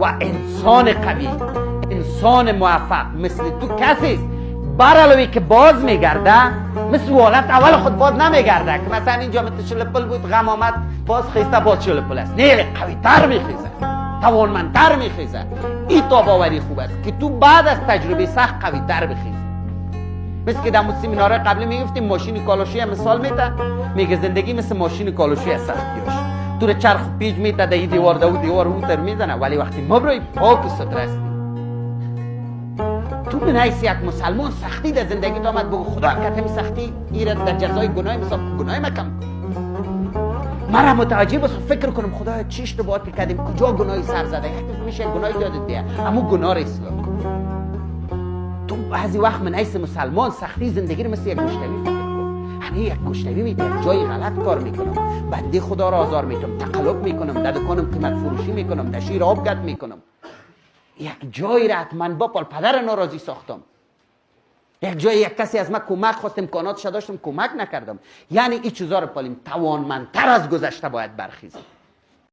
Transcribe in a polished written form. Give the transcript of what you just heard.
و انسان قوی، انسان موفق مثل تو کسی است بر علاوه که باز میگرده، مثل حالت اول خود باز نمیگرده که مثلا اینجا مثل شلپل بود، غم آمد باز خیسته باز شلپل است. نه، قوی تر میخیزه، توانمندتر میخیزه. این تاباوری خوب است که تو بعد از تجربه سخت قوی تر بخیزی. مثل که در سمینارهای قبلی میگفتیم ماشین کالوشی مثال میده، میگه زندگی مثل ماشین کالوشی از سختیاش، تو رو چرخ پیچ میده، در این دیوار دو دیوار اوتر میزنه، ولی وقتی مبروی پاک و ستر هستی. تو بنایسی یک مسلمان سختی در زندگی آمد بگو خدا کتمی سختی ایرد در جزای گناه مثلا گناه مکم. من متوجه بس فکر کنم خدا چی اشتباهات کردیم، کجا گناهی سر زده، یک میشه گناهی یادت بیاد، اما گناه را اسلام. تو بعضی وقت من ایس مسلمان سختی زندگی رو مثل یک گشتوی فکر کن. همین یک گشتوی میده، یک جای غلط کار میکنم، بنده خدا را آزار میدم، تقلب میکنم، در دکانم قیمت فروشی میکنم، در شیر آب گت میکنم، یک جایی را حتما با پال پدر ناراضی ساختم، یک جایی یک کسی از من کمک خواست، امکاناتش داشتم کمک نکردم. یعنی این چیزا رو پالیم توانمندتر از گذشته باید برخیزیم.